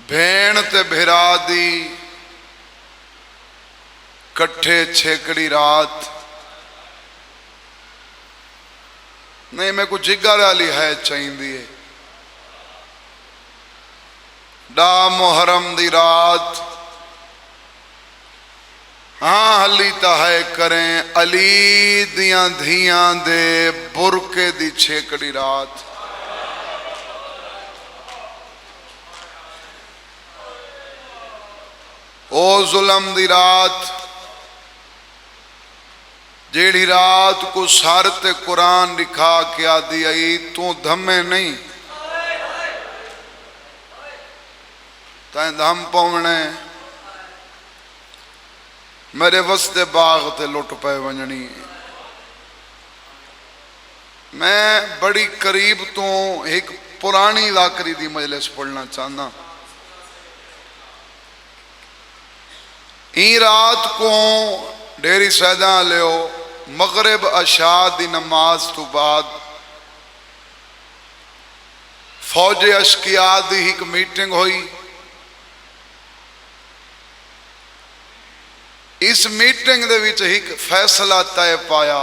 भेण ते भिरा दी कट्ठे छेकड़ी रात। नहीं मैं को जिगर वाली है चाहिए। डा मुहर्रम दी रात हाँ हली तो है करें अली दियां धियां दे बुरके दी छेकड़ी रात। ओ जुल्म दी रात जेड़ी रात को सर ते कुरान लिखा के आदि आई तू धमे नहीं तैं धम पवने मेरे वसते बाग ते लुट पे वंजनी। मैं बड़ी करीब तो एक पुरानी लाकरी दी मजलिस पढ़ना चाहना। ई रात को डेरी सैदा लियो मगरिब अशा दी नमाज तो बाद फौज अशकिया दी एक मीटिंग हुई। इस मीटिंग दे विच एक फैसला तय पाया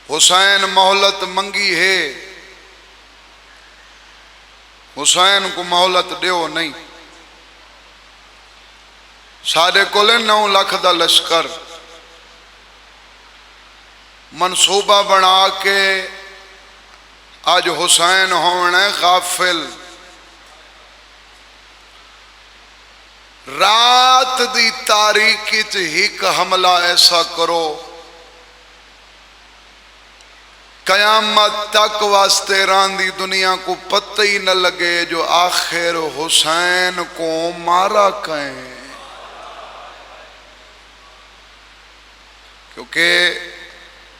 हुसैन मोहलत मंगी है हुसैन को मोहलत दियो नहीं। साढ़े कोले 9 लाख का लश्कर मनसूबा बना के अज हुसैन होना गाफिल। रात दी तारीकी च एक हमला ऐसा करो कयामत तक वास्ते रांदी दुनिया को पता ही न लगे जो आखिर हुसैन को मारा कहें। क्योंकि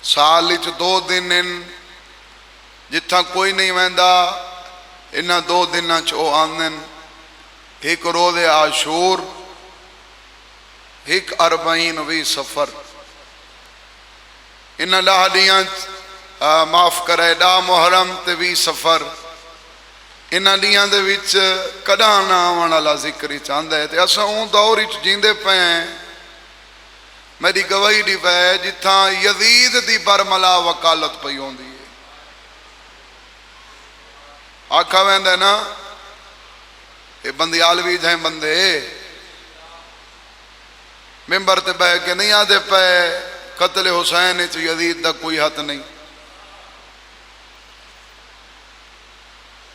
साल 2 दिन जिथा कोई नहीं वहदा इन्होंने 2 दिन चो आंदे। एक रोज़े आशूर एक 40 सफर इन लाहदियां माफ करे डा मुहर्रम ते 20 सफर इन दियां दे विच कदा ना आने वाला जिक्र ही चाहता है। तो असा उन दौर जींदे पे मेरी गवाही दी पै जिथा यजीद दी बरमला वकालत पई होंदी है। आखा वैंदा ना ये बंदियालवी है बंदे मिंबर ते बह के नहीं आते पे कतले हुसैन च यजीद का कोई हथ नहीं।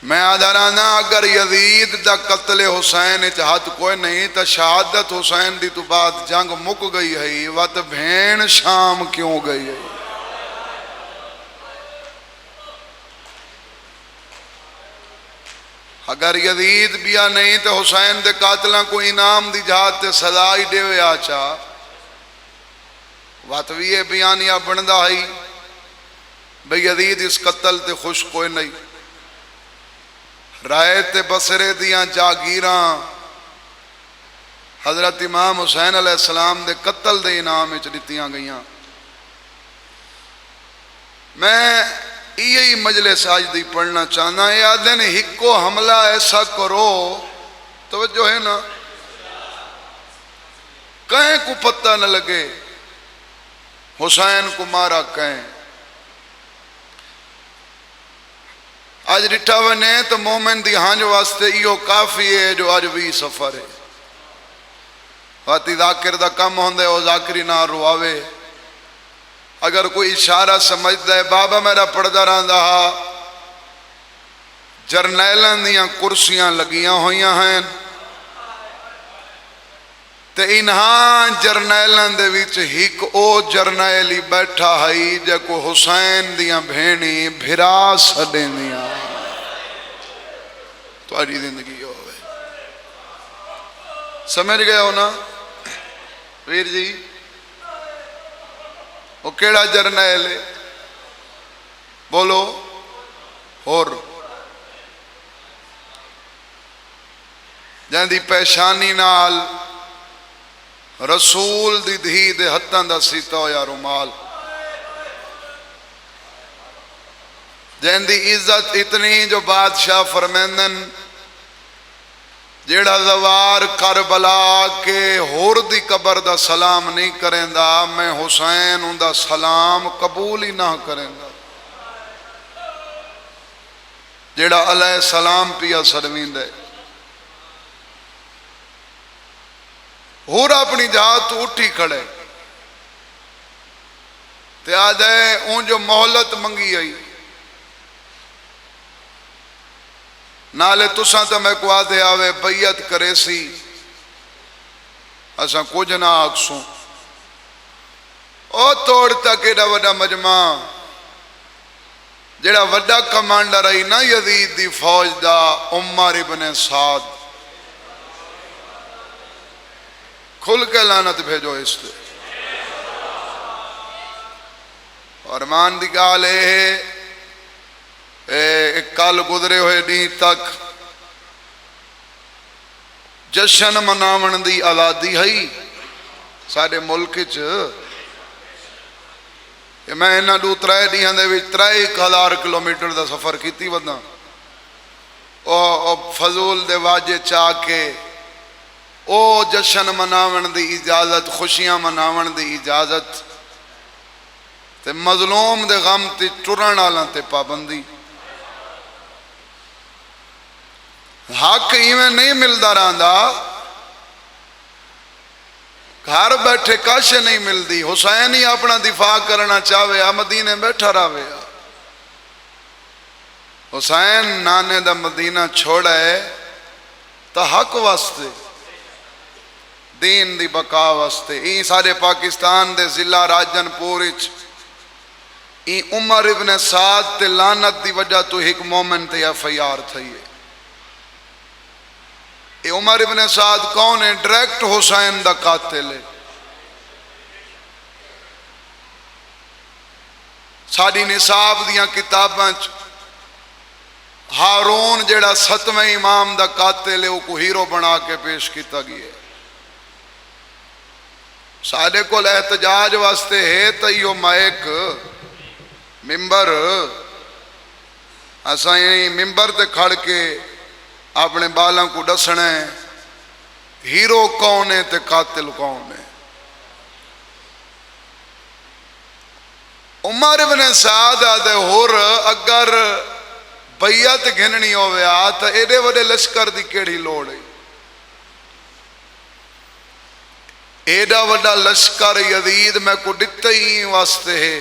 मैं आदा ना अगर यजीद का कतले हुसैन च हथ कोई नहीं तो शहादत हुसैन दी तो बाद जंग मुक गई है वत भेण शाम क्यों गई है। अगर यजीद बिया नहीं तो हुसैन दे कातला को इनाम दी जात ते सजा ही देवे आचा वत भी ये बयानिया बनता है भाई यजीद इस कतल ते खुश कोई नहीं। राय ते बसरे दियां जागीरां हजरत इमाम हुसैन अलैहिस्सलाम दे कतल दे इनाम विच दित्तियां गईयां। मैं यही मजलिस आज दी पढ़ना चाहना है। आदे ने हिको हमला ऐसा करो तो जो है ना कहीं को पता न लगे हुसैन को मारा कहें। आज डिठा वने तो मोमिन दी हांज वास्ते इो काफी है जो अज 20 सफर है। वाती जाकिर दा कम होंदा है जाकिरी ना रुआवे। अगर कोई इशारा समझता है बाबा मेरा पढ़ता रहा जरनैलों दियां कुर्सियां लगियां हुई हैं तो इन्हां जरनैलों दे विच हिक ओ जरनैल ही बैठा है जो हुसैन दियां भेणी भिरा सदेंदियां तुहाडी जिंदगी होवे। समझ गए हो ना वीर जी। वो केड़ा जरनैल है बोलो होर जिंदी पेशानी नाल रसूल दी धी दे हत्थां दा सीता होया रुमाल जिंदी इज्जत इतनी जो बादशाह फरमेंदन जेड़ा जवार करबला के होर दी कबर दा सलाम नहीं करेंदा, मैं हुसैन उनदा सलाम कबूल ही ना करेंदा। जेड़ा अलैहि सलाम पिया सरवींदे होर अपनी जात उठी खड़े ते आ जाए उन जो मोहलत मंगी आई नाले तुसा तो मैं को आदे आवे बैयत करे सी असा कुछ ना आखसूं। ओ तोड़ता केड़ा वड्डा मजमा जेड़ा वड्डा कमांडर आई ना यजीद दी फौज दा उमर इब्न साद, खुल के लानत भेजो इस ते। और मान दी गाल कल गुजरे हुए डी तक जश्न मनावन दी आज़ादी है साडे मुल्क च। मैं इन्हों दू त्रै दिहां दे विच 3,000 किलोमीटर का सफ़र की वदा फजूल दे वाजे चा के ओ जश्न मनावन दी इजाजत, खुशियां मनावन दी इजाजत ते मजलूम दे गम ते टुरन वालों ते पाबंदी। हक इवें नहीं मिलता रहा, घर बैठे कश नहीं मिलती। हुसैन ही अपना दिफा करना चाहे मदीने बैठा रहे। हुसैन नाने दा मदीना छोड़े तो हक वास्ते, दीन दी बका वास्ते। ई सारे पाकिस्तान दे जिला राजनपुर ई उमर इब्न साद ते लानत दी वजह तो एक मोमिन ते FIR थई है। ये उमर इब्न साद कौन है? डायरेक्ट हुसैन दा कातिल है। साडी निसाब दियां किताबां हारून जेड़ा 7वें इमाम दा कातिल है वो को हीरो बना के पेश किया गया है। साडे कोल एहतजाज वास्ते है तो यो माइक मिंबर असा मिंबर ते खड़ के अपने बालों को दसना है हीरो कौन है ते कातिल कौन है। उमर इब्न साद आदे होर अगर बैयत गिननी होवे तो एडे वडे लश्कर की केड़ी लोड़ है? एडा वड्डा लश्कर यजीद मैं को दिते ही वास्ते है।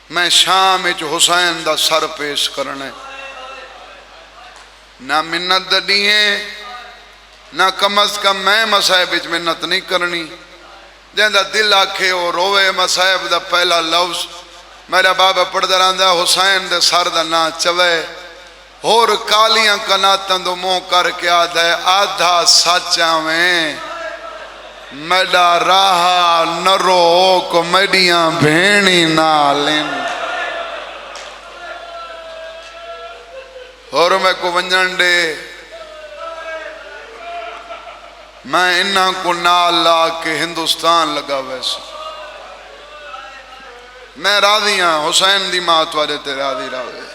मैं शाम हुसैन दा सर पेश करना है। ना मिन्नत दी है ना कम अज कम मैं मसाहब मिन्नत नहीं करनी। जिंदा दिल आखे वो रोवे। मसाहब दा पहला लफ्ज मेरा बाबा पढ़ता रहा हुसैन दे सर दा ना चवे होर कालियां कनातों दो मुंह करके आदा है आधा सचा में मेरा राह न रोक मेडिया भेणी नालिन। और मैं को वंजन दे मैं इन्हां को नाल ला के हिंदुस्तान लगा। वैसे मैं राजी हाँ हुसैन दी मां तुहाडे ते राजी रहे।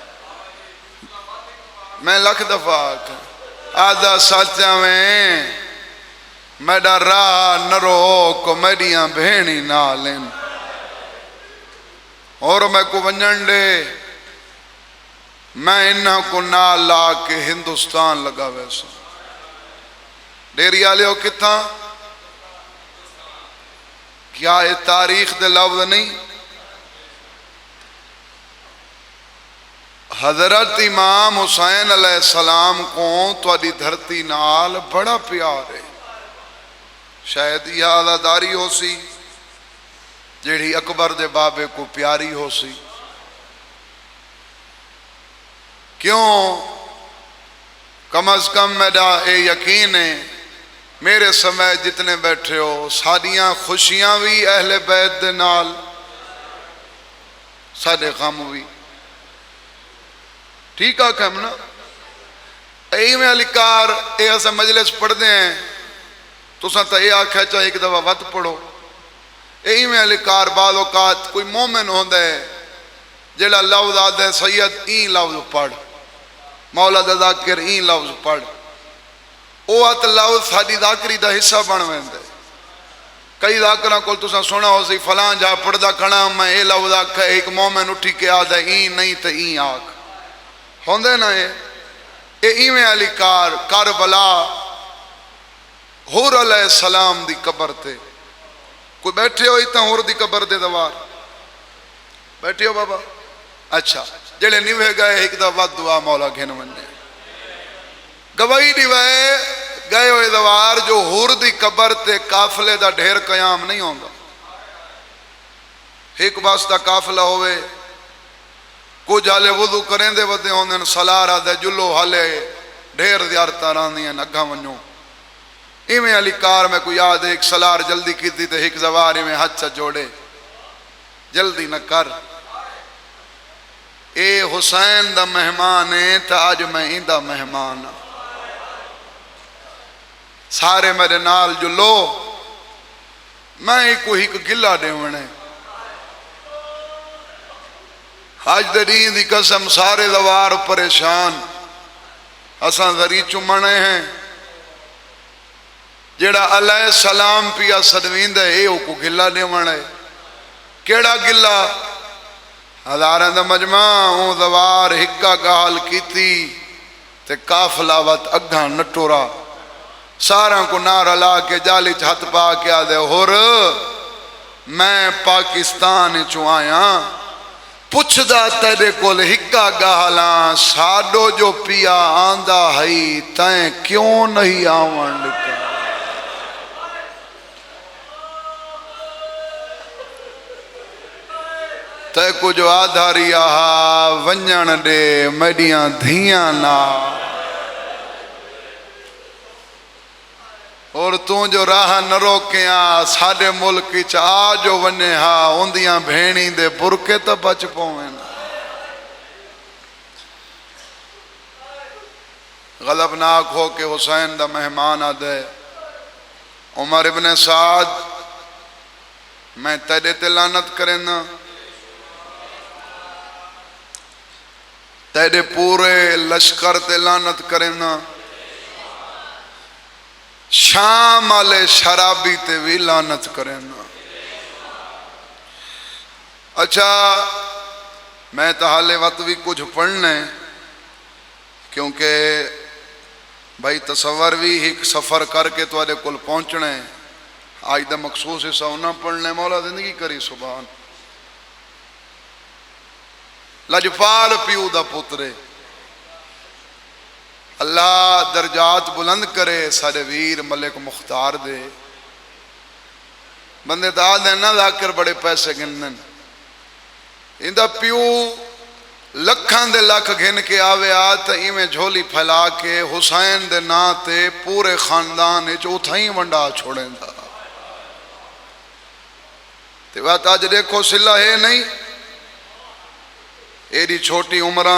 मैं लख दफा आधा सचा में मेरा राह न रोक मेडिया भेणी नालिन। और मैं को वंजन दे मैं इन्हां को नाल ला के हिंदुस्तान लगा। वैसे डेरी आले हो कितना क्या ये तारीख दे लफ्ज नहीं? हजरत इमाम हुसैन अलैहिस्सलाम को तुहाडी धरती नाल बड़ा प्यार है। शायद यह आज़ादारी हो सी जेड़ी अकबर दे बाबे को प्यारी हो सी। क्यों? कम अज कम मेरा ये यकीन है मेरे समय जितने बैठे हो सारियां खुशियां भी अहले बैत दे नाल, साडे गम भी। ठीक है कम ना? यही में अलिकार ये अस मजलिस पढ़ते हैं तुसा तो यह आख्या चाहे एक दफा वत पढ़ो। यही में अलिकार बाद औकात कोई मोमिन होंदा है जेड़ा लफ्ज आदे सैयद ई लफ्ज पढ़, मौला दा ज़ाकिर ई लफ्ज पढ़, वह अत लफ्ज़ साडी ज़ाकरी का हिस्सा बन वेंदे। कई ज़ाकरां कोल तुसां सुना हो सी फलां जा पढ़दा खड़ा मैं ये लफ्ज़ आख एक मोमिन उठी के आदा ई नहीं तो ई आख होंदे ना ये इवें अली कार करबला हुर अलैहिस्सलाम दी कबर ते कोई बैठे हो इतना हुर दी कबर दे दवार बैठे हो बाबा। अच्छा जेड़े निवे गए एक दा वध दुआ मौला घिन वने गवाही दिवे गए हुए दवार जो हुर दी कबर ते काफले दा ढेर कयाम नहीं होगा। एक बस दा काफला होवे कुछ हाले वुदू करेंदे वदे होंदे सलारा दे जुलो हाले ढेर ज़ियारतां रहंदियां अग्गा वञो इवें अली कार में कोई याद एक सलार जल्दी की थी तो एक जवार में हथ जोड़े जल्दी न कर ए हुसैन दा मेहमान है तो अज मैं इंदा मेहमान हाँ सारे मेरे नाल जुलो मैं कोई एक गिला देवने अज दरी दी कसम सारे दवार परेशान असा दरी चुमने हैं जेड़ा अलैहिस्सलाम पिया सदवींद है को गिला देवण है केड़ा गिला हज़ारां दा मजमा ऊ दवार हिक्का गाल कीती ते काफला वत अग्गा नटोरा सारा को नारा ला के जाली च हथ पा के आदे होर मैं पाकिस्तान चो आया पुछदा तेरे कोल हिक्का गाला साडो जो पिया आंदा हई तैं क्यों नहीं आवन लिखा तै कुछ आधारी आहा वंजन दे मेडिया धियां ना और तू जो राह न रोकिया साडे मुल्क च आ जो वने हा उंदियां भेणी दे बुरके तो बच पवें गलबनाक हो के हुसैन दा मेहमान आदे उमर इब्ने साद मैं तेरे ते लानत करेना तेरे पूरे लश्कर ते लानत करेना शाम वाले शराबी ते भी लानत करेना। अच्छा मैं तो हाले वक्त भी कुछ पढ़ना है क्योंकि भाई तसवर भी एक सफ़र करके तुहाडे कोल पहुँचना है आज का मखसूस हिस्सा उन्हें पढ़ना मौला जिंदगी करी सुभान लजपाल प्यू दा पुत्रे अल्लाह दर्जात बुलंद करे सारे वीर मलिक मुख्तार दे बंदे दाल देना लाकर बड़े पैसे गिनन इंदा प्यू लखां दे लख गिन के आवे तो इवें झोली फैला के हुसैन दे नां ते पूरे खानदान उथा ही वंडा छोड़ेंदा ते बात अज देखो सिला है नहीं एडी छोटी उम्र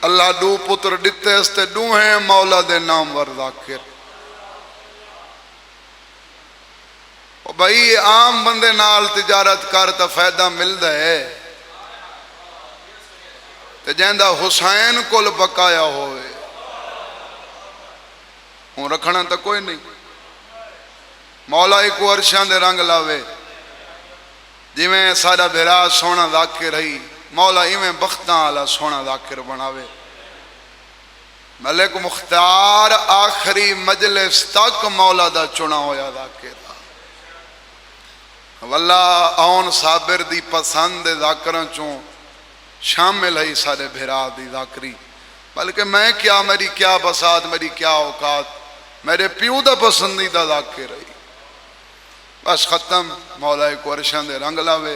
अल्लाह दू पुत्र दिते ते दूहे मौला दे नाम वर जाकिर भाई आम बंदे नाल तिजारत कर तो फायदा मिलता है ते जैंदा हुसैन कोल बकाया होवे हूँ रखना तो कोई नहीं मौला एक अर्शां दे रंग लावे जिमें सारा बिरा सोना जाकिर रही मौला इवें बख्तां आला सोना जाकिर बनावे मलिक मुख्तार आखिरी मजलिस तक मौला दा चुना होया जाकिर वल्ला आउन साबिर दी पसंद जाकरां चों शामिल है सारे भिरा दी जाकरी बल्कि मैं क्या मेरी क्या बसात मेरी क्या औकात मेरे प्यू दा पसंदीदा जाकिर है बस खत्म मौला को अर्शां दे रंग लावे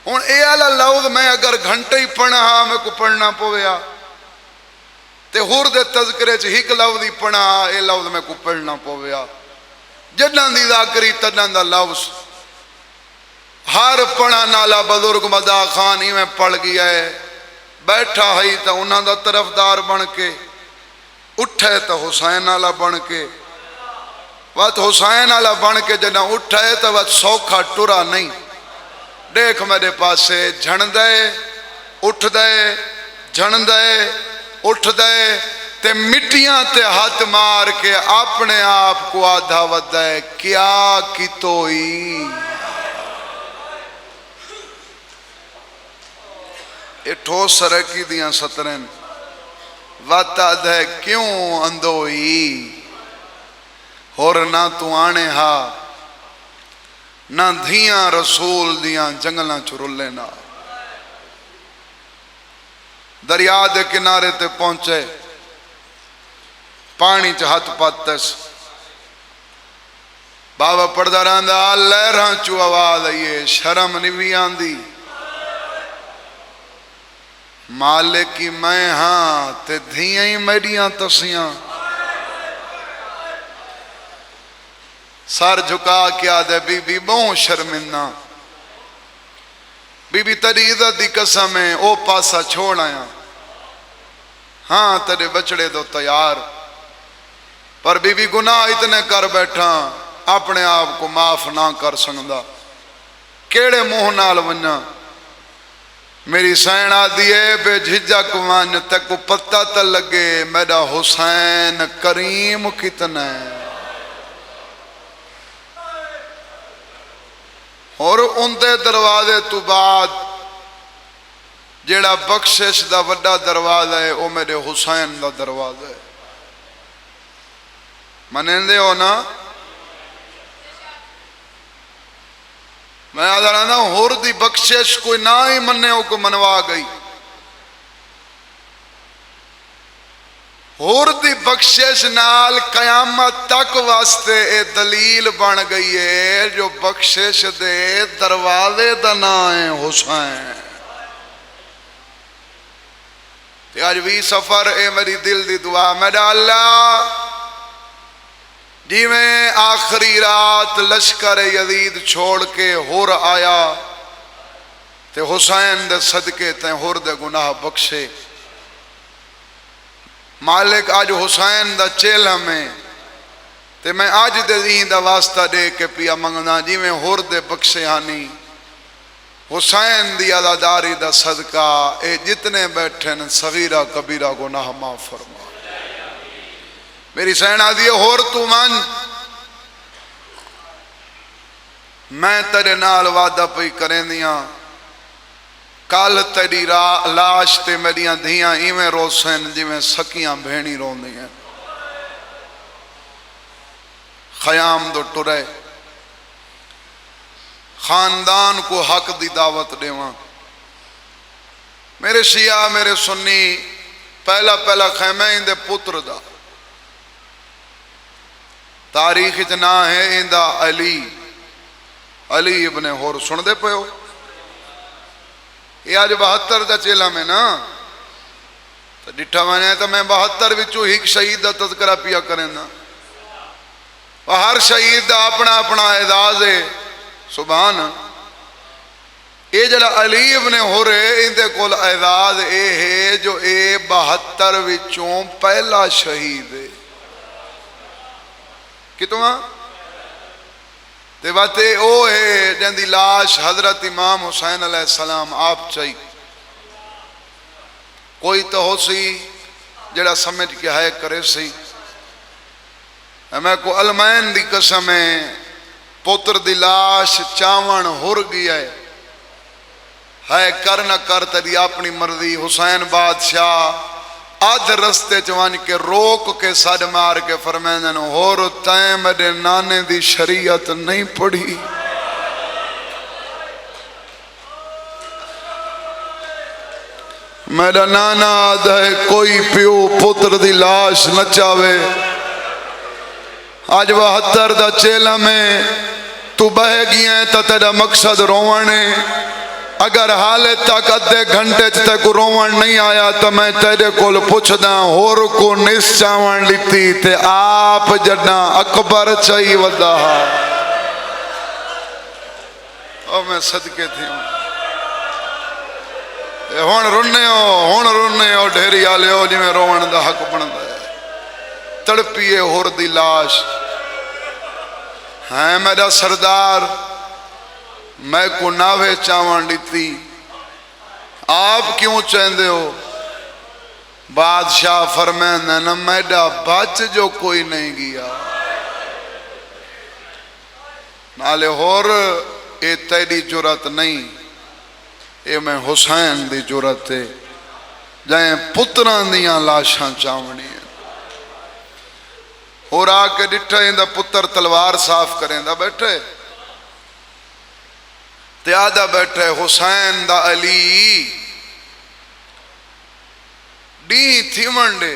हूँ ये आला लफ्ज़ मैं अगर घंटे ही पढ़ा हाँ मैं को पढ़ना पवेआ ते होर दे तज़किरे च एक लफ्ज़ ही पढ़ा ये लफ्ज़ मैं को पढ़ना पवेआ जड्डां दी जाकरी तड्डां दा लफ्ज़ हर पढ़ा नाला बजुर्ग मदा खान इवें पढ़ गया है बैठा है तो उन्हों का तरफदार बन के उठे तो हुसैन आला बन के वत हुसैन आला बन के जब उठे तो वत सौखा टुरा नहीं देख मेरे पासे झण दे उठ दे झण दे उठ दे ते मिट्टियां ते हाथ मार के अपने आप को आधा वदा है क्या की तोई ये ठोस सरकी दियां सतरन वाता है क्यों अंदोई होर ना तू आने हा ना धियां रसूल दियां जंगलां चुरुले ना दरिया दे किनारे ते पहुंचे पानी च हाथ पातस बाबा पढ़दा रहिंदा लहरां चू आवाज आईए शर्म नहीं भी आंदी मालिक की मैं हाँ ते धियां ही मेरियां तसियां सर झुका के आदे बीबी बहु शर्मिंदा बीबी तेरी इज्जत की कसम है ओ पासा छोड़ आया हाँ तेरे बचड़े दो तैयार पर बीबी गुनाह इतने कर बैठा अपने आप को माफ ना कर सकता केड़े मुंह नाल वन्ना मेरी सैन आदि है बेझिझक वन तक पता तो लगे मेरा हुसैन करीम कितना है और उनके दरवाजे तो बाद जेड़ा बख्शिश दा वड्डा दरवाजा है वो मेरे हुसैन दा दरवाजा है मनेंदे हो ना मैं आदा रहना होर दी बख्शिश कोई ना ही मने को मनवा गई होर दी बख्शिश नाल कयामत तक वास्ते ए दलील बन गई है जो बख्शिश दे दरवाजे दा नाम है हुसैन आज भी सफर ए मेरी दिल दी दुआ मेरा अल्लाह जिमें आखिरी रात लश्कर यजीद छोड़ के होर आया ते हुसैन दे सदके ते होर दे गुनाह बख्शे मालिक आज हुसैन दा चेला में ते मैं आज दे दी दा वास्ता दे के पिया मंगना जिमें होर दे बख्शे हानी हुसैन दी अदादारी दा सदका ए जितने बैठे न सगीरा कबीरा गुनाह माफ फरमा मेरी सैना दी होर तू मन मैं तेरे नाल वादा पई करें दियां कल तेरी लाश ते मेरियां धियां इवें रोसन जिवें सकियां भेणी रोंदियां खयाम दो टुरे खानदान को हक दी दावत देवा मेरे शिया मेरे सुन्नी पहला पहला खैमा इंदे पुत्र दा तारीख च ना है इंदा अली अली इब्ने होर सुनते पे हो ये आज 72 का चेला में ना तो डिठा मैंने तो मैं 72 विचों एक शहीद का तस्करा पिया करें ना हर शहीद का अपना अपना एजाज है सुभान ये जरा अली इब्ने होर है इनके कोल एजाज ये है जो ये 72 विचों पहला शहीद है कितवा ते बाते ओ है जिंदी लाश हजरत इमाम हुसैन अलैहिस्सलाम आप चाहिए कोई तो हो सी जड़ा समझ के है करे सी मैं को अलमैन दी कसम है पुत्र दी लाश चावण हुर गया है कर न कर तेरी अपनी मर्जी हुसैन बादशाह अध रस्ते चवन के रोक के सद मार के फरमांदन होर तैं मेरे नाने दी शरीयत नहीं पढ़ी मेरा नाना आद है कोई प्यो पुत्र दी लाश नचावे आज 72 दा चेला में तू बह गया तो तेरा मकसद रोवण है अगर हाले तक अद्धे घंटे तक रोवण नहीं आया तो मैं तेरे को पुछदा होर को निश्चावण लीती ते आप जडा अकबर चाहिए वदा ओ मैं सदके थी हुण रुने हो ढेरी आले हो जिवें रोवण दा हक बनदा है तड़पिए होर दी लाश है मेरा सरदार मैं को नावे चावण लीती आप क्यों चाहते हो बादशाह फरमांदा न मैडा बच जो कोई नहीं गया नाले होर ये तेरी जुरत नहीं ये मैं हुसैन दी जुरत है जै पुत्रां दियां लाशां चावनी और आके डिठा इंदा पुत्र तलवार साफ करेंदा बैठे ते आदा बैठे हुसैन दा अली डी थी मंडे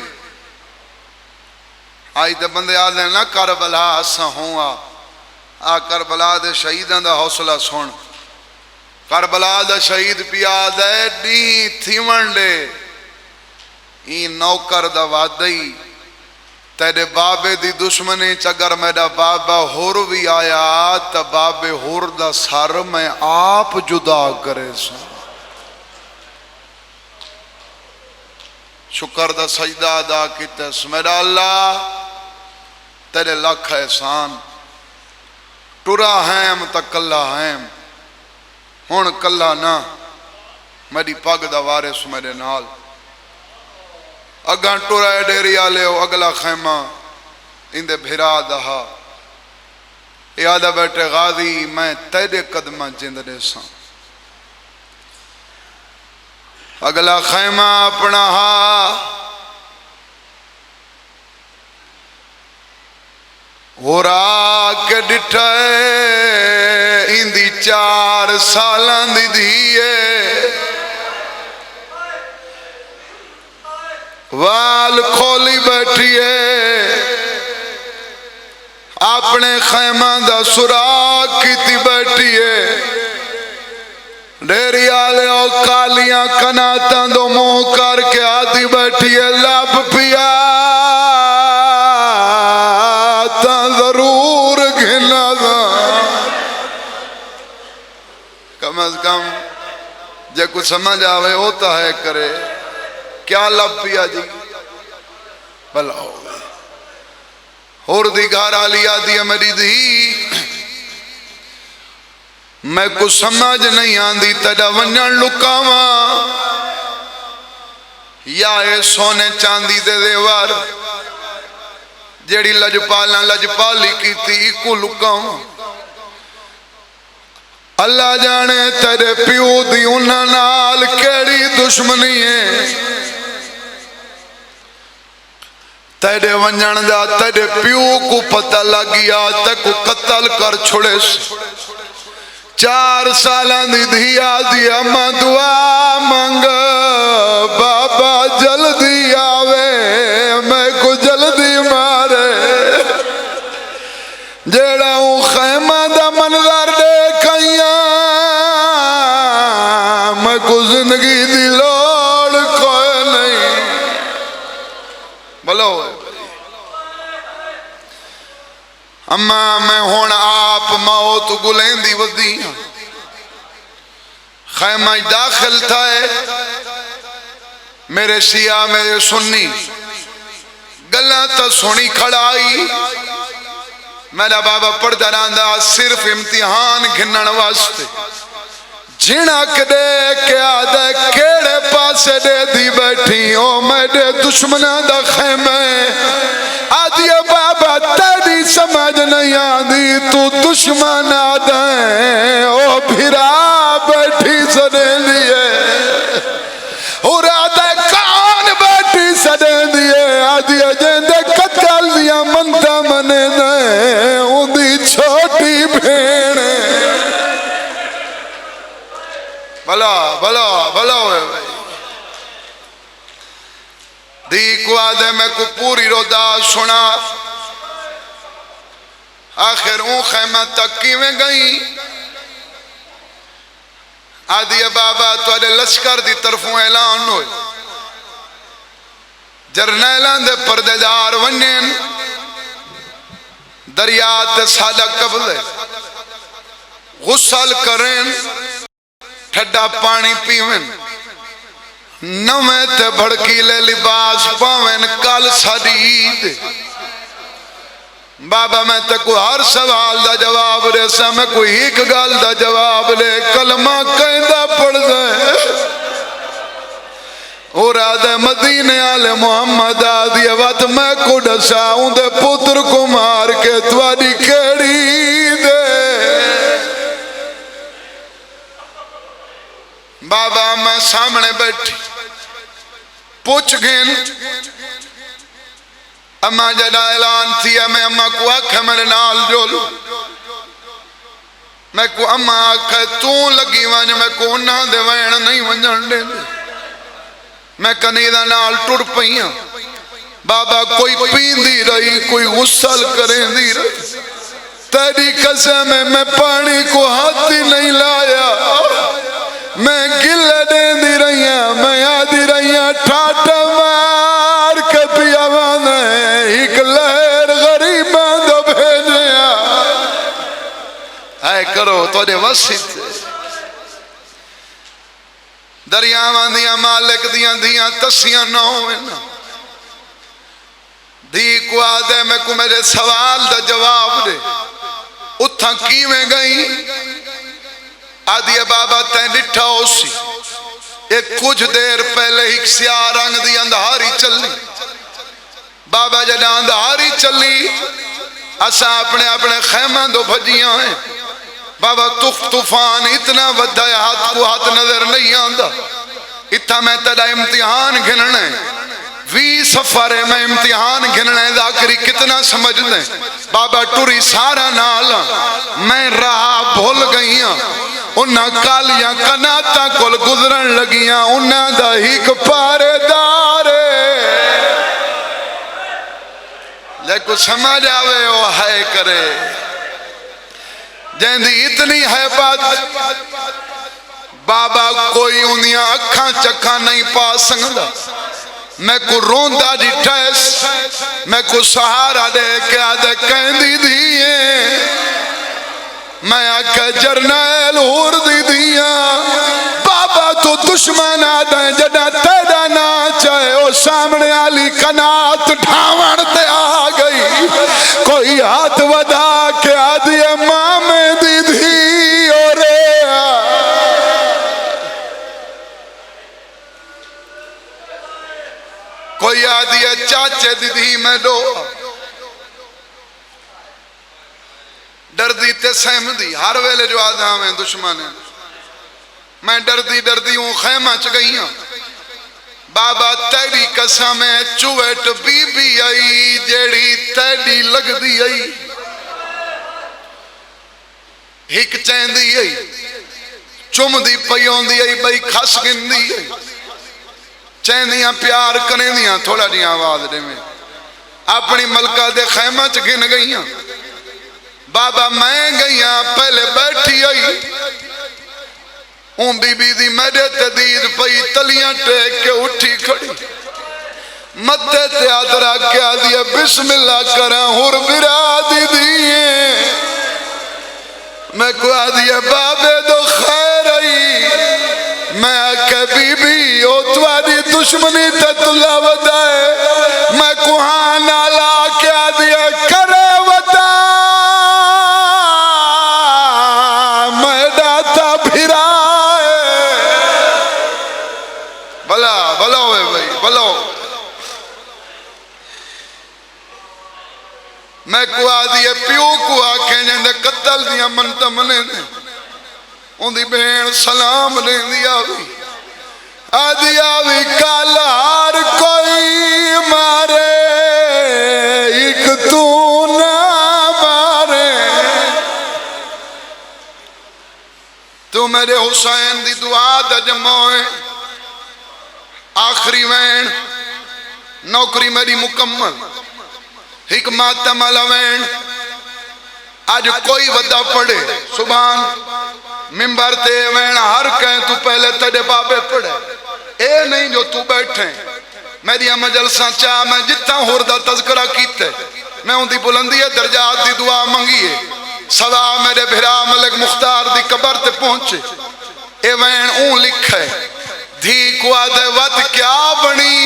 आई तो बंदे आदे ना करबला असा हुआ आ करबला दे शहीदां दा हौसला सुन करबला दा शहीद पिया दे डी थी मंडे ई नौकर दा वादई तेरे बाबे दी दुश्मनी च अगर मेरा बाबा होर भी आया तो बाबे होर दा सर मैं आप जुदा करे सा शुक्र दा सजदा अदा किया मेरा अल्लाह तेरे लख एहसान टुरा हैम तो कला हैम हुण कला ना मेरी पग दा वारिस मेरे नाल अगा टुरा डेरी आले अगला खैमा इंदे भिरा दहा याद बैठे गाजी मैं तेरे कदम जिंदे सा अगला खैमा अपना हा होरा के डिठा इंदी 4 सालां दी धीए वाल खोली बैठी है अपने खैमा दा सुराग की बैठी है डेरी आले कालियां कनातां दो मुंह करके आती बैठी है लब पिया ता जरूर घिना दा कम अज कम जे कुछ समझ आवे होता है करे क्या लब पिया जी भला हो होर दी घर आली आदि मेरी धी मैं कुछ समझ नहीं आंदी तेरा वंजन लुकावा या ए सोने चांदी दे देवर जेड़ी लजपाला लजपाली की इकू लुकावा अल्लाह जाने तेरे प्यो दी उन्हां नाल केड़ी दुश्मनी है तेरे वंजन दा तेरे प्यो को पता लग गया ते को कत्ल कर छोड़े 4 सालां दी धिया दी अम्मा दुआ मंग बाबा जल्दी आवे मैं को जल्दी मारे जेड़ा खैमा दा मंजर देखिया मैं को जिंदगी दी लोड़ कोई नहीं बोलो अम्मा मैं हुण आप मौत गुलेंदी वदी खैमा दाखिल था मेरे शिया मेरे सुन्नी गल्ला तो सुनी खड़ाई मेरा बाबा पढ़ता रहा सिर्फ इम्तिहान घिनण वास्ते झिणक दे के आदे केड़े पासे दे दी बैठी ओ मेरे दुश्मना दा खैमे आदि बाबा तेरी समझ नहीं आती तू दुश्मन आदे ओ भिरा बैठी सदे दिए और आदे कान बैठी सदे दिए आदि अजेंदे कत्ल दिया मनता मने दे उदी छोटी भेण भला भला भला भाई दी को आदे मैं को पूरी रोदा सुना आखिर ऊ खैमा तक किवें गई आदि बाबा तुहाडे लश्कर दी तरफों ऐलान होए जरनैलां दे पर्देदार वन्नेन दरिया ते सादा कबले गुसल करें ठड्डा पानी पीवें नवे ते भड़कीले लिबास पावें कल साडी ईद बाबा मैं ते को हर सवाल दा जवाब दे सा मैं कोई एक गल दा जवाब ले कलमा कहंदा पढ़दा और आदे मदीने आले मुहम्मद आदि वत मैं को दसा उनके पुत्र को मार के तुआरी केड़ी दे। बाबा मैं सामने बैठी पूछ गए अम्मा जदा ऐलान थी मैं अम्मा को आखे मेरे नाल जोलू मैं को अम्मा आखे तू लगी वंज मैं को उन्हां दे वैण नहीं वंजण दे मैं कनीदा नाल टुर पई हां। बाबा कोई पींदी रही कोई गुस्सल करेंदी रही तेरी कसम है मैं पानी को हाथ ही नहीं लाया मैं गिले देंदी रही मैं आदि रही ठाठ मार के पियावा ने एक लहर गरीब दो भेजे ऐ करो तोड़े वसित दरियावां दियां मालिक दियां दियां तसियां ना होवे ना धी को आदे मैं को मेरे सवाल दा जवाब दे उथा किवें गई आदि बाबा तैं डिठा उसी एक कुछ देर पहले ही सियाह रंग दी अंधारी चली बाबा जदा अंधारी चली असा अपने अपने खैमा दो भजिया है बाबा तूफान इतना वड्डा हाथ को हाथ नजर नहीं आता इतना मैं तेरा इम्तिहान गिनना है 20 सफर है मैं इम्तिहान गिनना है जाकरी कितना समझना है बाबा टुरी सारा नाल मैं राह भूल गई उन्हां कालियां कनाता कोल गुजरन लगियां उन्हां दा हिक पारेदार लेको समझ आवे ओ है करे जैंदी इतनी है बात बाबा कोई उन्दियां अखां चखा नहीं पा सकदा मैं को रोंदा डिठा मैं को सहारा दे के आदे कहंदी दी मैं आखे जरनैल होर दी दिया बाबा तो दुश्मन आदे जदा तेरा ना चाहे ओ सामने आली कनात ठावण ते आ गई कोई हाथ वधा के आदि मामे दी धी और कोई आदि चाचे दीदी मैं दो डरदी ते सहमदी हर वेले जो आदा मैं दुश्मन है मैं डरदी डरदी हूं खैमा च गई हूं बाबा तेरी कसम है चुवट बीबी आई जेड़ी तेरी लगदी आई हिक चैंदी आई चुमदी पई आंदी आई बई खस गिंदी आई चैंदियां प्यार करेंदियां थोड़ा जी आवाज दे में अपनी मलका दे खैमा च गिन गई बाबा मैं गई पहले बैठी आई ऊं बीबी दी मेरे ते दीद पई तलियां टेक के उठी खड़ी मत्थे ते हाथ रख के आदि बिस्मिल्लाह करा हुर बिरा दी दिए मैं को आदि बाबे दो खैर आई मैं आके बीबी ओ तुम्हारी दुश्मनी ते तुला वदाए मैं कुहां नाला के आदि करे वदा मैं दाता फिराए भला भला होए भाई भला मैं को आदि प्यो को आखे जंदे कत्ल दियां मनत मने उनकी भेण सलाम लेंदी आदि आवी कालार कोई मारे एक तू ना मारे तू मेरे हुसैन दी दुआ दा जमोए आखिरी वैन नौकरी मेरी मुकम्मल एक मातम वाला वैन आज कोई वदा पढ़े सुभान मिंबर ते वैन हर कहें तू पहले तेरे बाबे पढ़े ए नहीं जो तू बैठे मेरी मजलसा चाह मैं जितना होर दा तज़किरा कीते मैं उनकी बुलंदी है दर्जात दी दुआ मंगी है सदा मेरे भिरा मलिक मुख्तार दी कबर ते पहुंचे ए वैन ऊं लिखे धी को आदे वत क्या बनी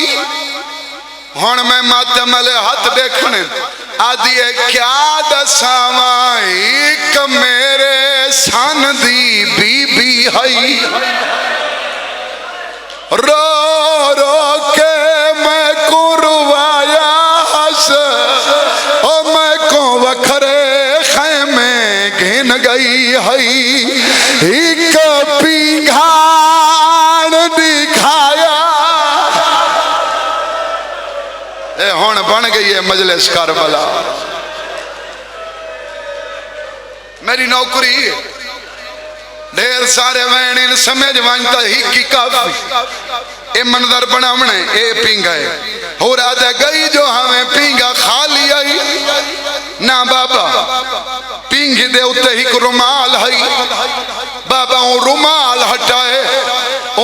हुण मैं मातम वाले हाथ देखने आदि क्या दसावा एक मेरे सन दी बीबी हई रो रो के मैं को रुवाया हस, ओ मैं को वखरे खैमे घिन गई हई, एक पिंघाण दिखाया। ए हुण बन गई है मजलिस करबला। मेरी नौकरी ढेर सारे वैन इन समझ वंता ही की काफी ए मंजर बनावने ए पिंगा है हो रात गई जो हमें पिंगा खाली आई ना बाबा पिंगे दे उत्ते ही रुमाल है बाबा वो रुमाल हटाए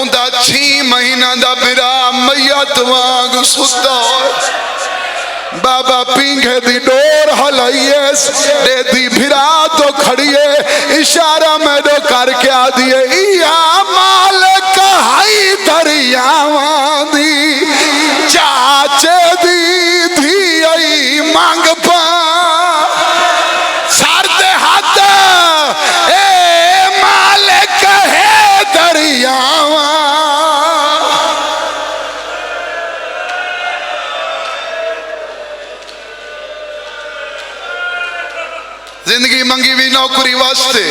उनका 6 महीना दा बिरा मैयत वांग सुता बाबा पिंगे दी डोर हलाइए दे दी फिरा तो खड़िए इशारा में दो करके आ दिए या मालिक हाई दरियावा दी चाचे दी थी आई मांग पा सर दे हाथ ए मालिक है दरियावा। जिंदगी मंगी भी नौकरी वास्ते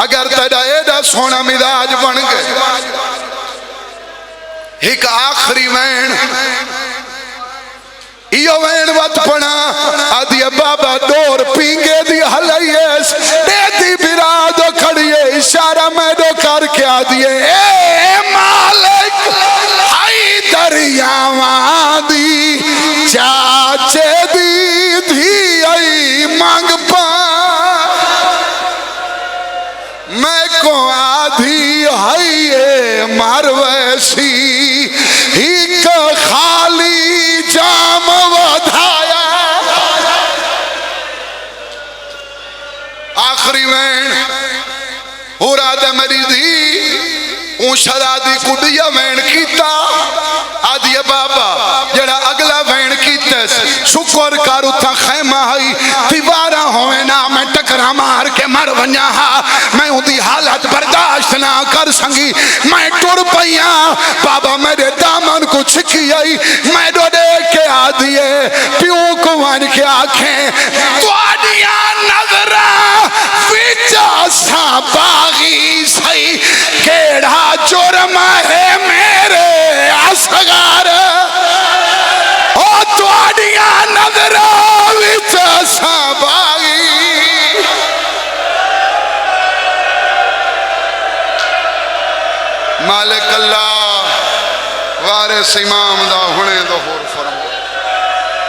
अगर तेरा एडा सोना मिजाज बन गए एक आखिरी वैन इो वैन वत पना आदि बाबा डोर पिंगे दी हलाइए देती बिराद खड़िए इशारा में दो करके आ दिए ए मालिक हाई दरियावा दी चाचे दी थी आई मांग पा मैं को आधी है मारवैसी एक खाली जाम वधाया। आखिरी वैन हो रहा मेरी धी शरादी कुड़िया वैन कीता आदि बाबा जड़ा अगला वैन कीता शुक्र कर उथा खैमा हई दीवारा होवे ना मैं टकरा मार के मर वना हा मैं उदी हालत बर्दाश्त ना कर संगी मैं टुर पईया बाबा मेरे दामन को छिकी आई मैं दो देख के आ दिए प्यो को वन के आंखें तुआडिया नजरा विच सा बागी सही केड़ा जुर्म है मेरे असगार ओ तुआडिया नजरा विच सा बागी। मालिक अल्लाह वारिस इमाम दा हुणे